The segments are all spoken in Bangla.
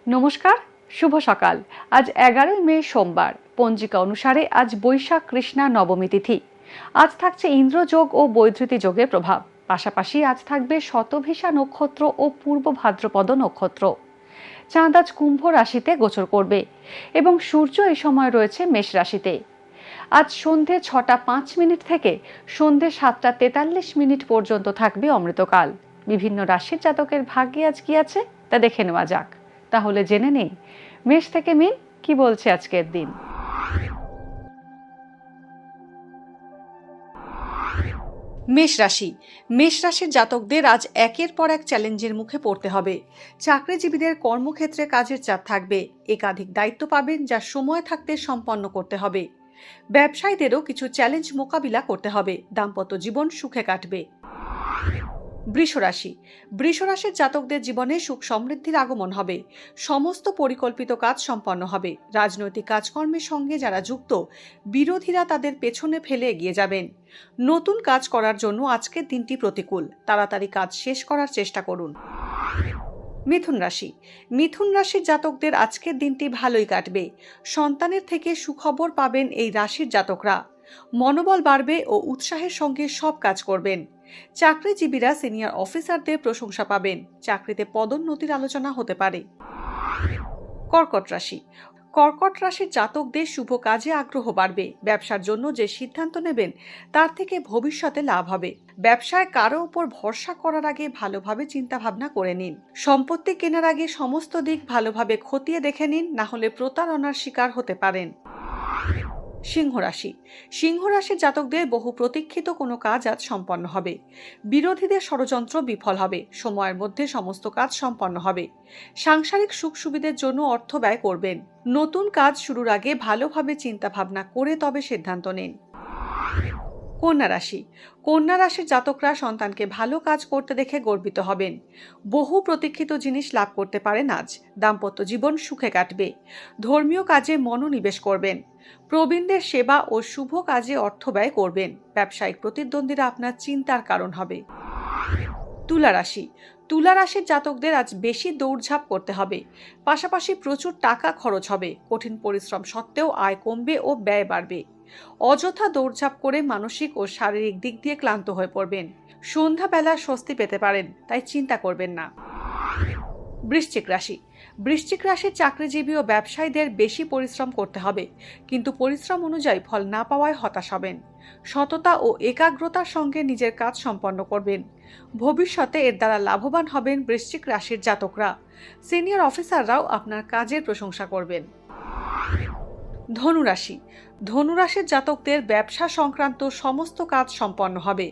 নমস্কার, শুভ সকাল। আজ 11 মে সোমবার। পঞ্জিকা অনুসারে আজ বৈশাখ কৃষ্ণা নবমী তিথি। আজ থাকছে ইন্দ্রযোগ ও বৈধৃতি যোগের প্রভাব। পাশাপাশি আজ থাকবে শতভিষা নক্ষত্র ও পূর্ব ভাদ্রপদ নক্ষত্র। চাঁদ আজ কুম্ভ রাশিতে গোচর করবে এবং সূর্য এই সময় রয়েছে মেষ রাশিতে। আজ সন্ধে 6টা 5 মিনিট থেকে সন্ধে 7টা 43 মিনিট পর্যন্ত থাকবে অমৃতকাল। বিভিন্ন রাশির জাতকের ভাগ্যে আজ কি আছে তা দেখে নেওয়া যাক। তাহলে জেনে নেই মেষ থেকে মিন কি বলছে আজকের দিন। মেষ রাশির জাতকদের আজ একের পর এক চ্যালেঞ্জের মুখে পড়তে হবে। চাকরিজীবীদের কর্মক্ষেত্রে কাজের চাপ থাকবে, একাধিক দায়িত্ব পাবেন যা সময় থাকতে সম্পন্ন করতে হবে। ব্যবসায়ীদেরও কিছু চ্যালেঞ্জ মোকাবিলা করতে হবে। দাম্পত্য জীবন সুখে কাটবে। বৃষ রাশির জাতকদের জীবনে সুখ সমৃদ্ধির আগমন হবে। সমস্ত পরিকল্পিত কাজ সম্পন্ন হবে। রাজনৈতিক কাজকর্মের সঙ্গে যারা যুক্ত, বিরোধীরা তাদের পেছনে ফেলে এগিয়ে যাবেন। নতুন কাজ করার জন্য আজকের দিনটি প্রতিকূল। তাড়াতাড়ি কাজ শেষ করার চেষ্টা করুন। মিথুন রাশির জাতকদের আজকের দিনটি ভালোই কাটবে। সন্তানের থেকে সুখবর পাবেন এই রাশির জাতকরা। মনোবল বাড়বে ও উৎসাহের সঙ্গে সব কাজ করবেন। চাকরিজীবীরা সিনিয়র অফিসারদের প্রশংসা পাবেন। চাকরিতে পদোন্নতির আলোচনা হতে পারে। কর্কট রাশির জাতকদের শুভ কাজে আগ্রহ বাড়বে। ব্যবসার জন্য যে সিদ্ধান্ত নেবেন তার থেকে ভবিষ্যতে লাভ হবে। ব্যবসায় কারো উপর ভরসা করার আগে ভালোভাবে চিন্তা ভাবনা করে নিন। সম্পত্তি কেনার আগে সমস্ত দিক ভালোভাবে খতিয়ে দেখে নিন, না হলে প্রতারণার শিকার হতে পারেন। সিংহ রাশির জাতকদের বহু প্রতীক্ষিত কোনো কাজ আজ সম্পন্ন হবে। বিরোধীদের ষড়যন্ত্র বিফল হবে। সময়ের মধ্যে সমস্ত কাজ সম্পন্ন হবে। সাংসারিক সুখ সুবিধার জন্য অর্থ ব্যয় করবেন। নতুন কাজ শুরুর আগে ভালোভাবে চিন্তা ভাবনা করে তবে সিদ্ধান্ত নিন। কন্যা রাশির জাতকরা সন্তানকে ভালো কাজ করতে দেখে গর্বিত হবেন। বহু প্রতীক্ষিত জিনিস লাভ করতে পারেন আজ। দাম্পত্য জীবন সুখে কাটবে। ধর্মীয় কাজে মনোনিবেশ করবেন। প্রবীণদের সেবা ও শুভ কাজে অর্থ ব্যয় করবেন। ব্যবসায়িক প্রতিদ্বন্দ্বীরা আপনার চিন্তার কারণ হবে। তুলা রাশির জাতকদের আজ বেশি দৌড়ঝাঁপ করতে হবে। পাশাপাশি প্রচুর টাকা খরচ হবে। কঠিন পরিশ্রম সত্ত্বেও আয় কমবে ও ব্যয় বাড়বে। অযথা দৌড়ঝাঁপ করে মানসিক ও শারীরিক দিক দিয়ে ক্লান্ত হয়ে পড়বেন। সন্ধ্যাবেলা স্বস্তি পেতে পারেন, তাই চিন্তা করবেন না। বৃশ্চিক রাশির চাকরিজীবী ও ব্যবসায়ীদের বেশি পরিশ্রম করতে হবে, কিন্তু পরিশ্রম অনুযায়ী ফল না পাওয়ায় হতাশ হবেন। সততা ও একাগ্রতার সঙ্গে নিজের কাজ সম্পন্ন করবেন। ভবিষ্যতে এর দ্বারা লাভবান হবেন বৃশ্চিক রাশির জাতকরা। সিনিয়র অফিসাররাও আপনার কাজের প্রশংসা করবেন। ধনুরাশির জাতকদের ব্যবসা সংক্রান্ত সমস্ত কাজ সম্পন্ন হবে।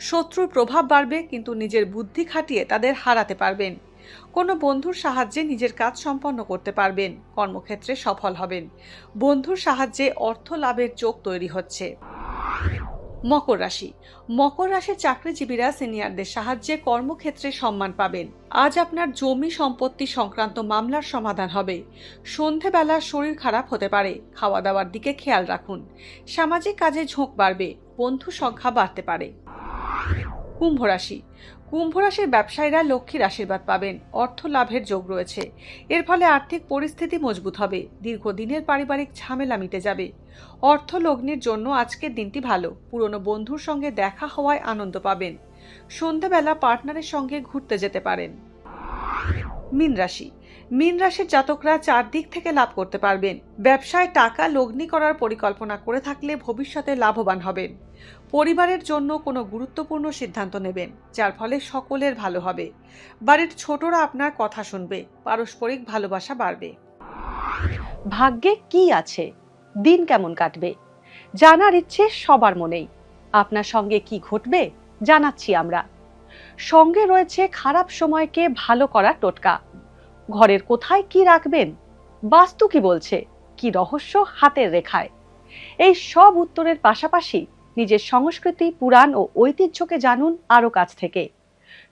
শত্রুর প্রভাব বাড়বে, কিন্তু নিজের বুদ্ধি খাটিয়ে তাদের হারাতে পারবেন। কোনো বন্ধুর সাহায্যে নিজের কাজ সম্পন্ন করতে পারবেন। কর্মক্ষেত্রে সফল হবেন। বন্ধুর সাহায্যে অর্থ লাভের যোগ তৈরি হচ্ছে। মকর রাশির চাকরিজীবীরা সিনিয়রদের সাহায্যে কর্মক্ষেত্রে সম্মান পাবেন। আজ আপনার জমি সম্পত্তি সংক্রান্ত মামলার সমাধান হবে। সন্ধেবেলা শরীর খারাপ হতে পারে। খাওয়া দাওয়ার দিকে খেয়াল রাখুন। সামাজিক কাজে ঝোঁক বাড়বে। বন্ধু সংখ্যা বাড়তে পারে। কুম্ভ রাশির ব্যবসায়ীরা লক্ষ্মীর আশীর্বাদ পাবেন। অর্থ লাভের যোগ রয়েছে। এর ফলে আর্থিক পরিস্থিতি মজবুত হবে। দীর্ঘদিনের পারিবারিক ঝামেলা মিটে যাবে। অর্থ লগ্নির জন্য আজকের দিনটি ভালো। পুরনো বন্ধুর সঙ্গে দেখা হওয়ায় আনন্দ পাবেন। সন্ধ্যাবেলা পার্টনারের সঙ্গে ঘুরতে যেতে পারেন। মীন রাশির জাতকরা চারদিক থেকে লাভ করতে পারবেন। ব্যবসায় টাকা লগ্নি করার পরিকল্পনা করে থাকলে ভবিষ্যতে লাভবান হবেন। পরিবারের জন্য কোনো গুরুত্বপূর্ণ সিদ্ধান্ত নেবেন, যার ফলে সকলের ভালো হবে। বাড়ির ছোটরা আপনার কথা শুনবে। পারস্পরিক ভালোবাসা বাড়বে। ভাগ্যে কি আছে, দিন কেমন কাটবে, জানার ইচ্ছে সবার মনেই। আপনার সঙ্গে কি ঘটবে জানাচ্ছি আমরা। সঙ্গে রয়েছে খারাপ সময়কে ভালো করার টোটকা। ঘরের কোথায় কি রাখবেন, বাস্তু কি বলছে, কি রহস্য হাতের রেখায়। এই সব উত্তরের পাশাপাশি নিজের সংস্কৃতি, পুরাণ ও ঐতিহ্যকে জানুন আরো কাছ থেকে।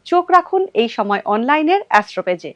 চোখ রাখুন এই সময় অনলাইনের অ্যাস্ট্রো পেজে।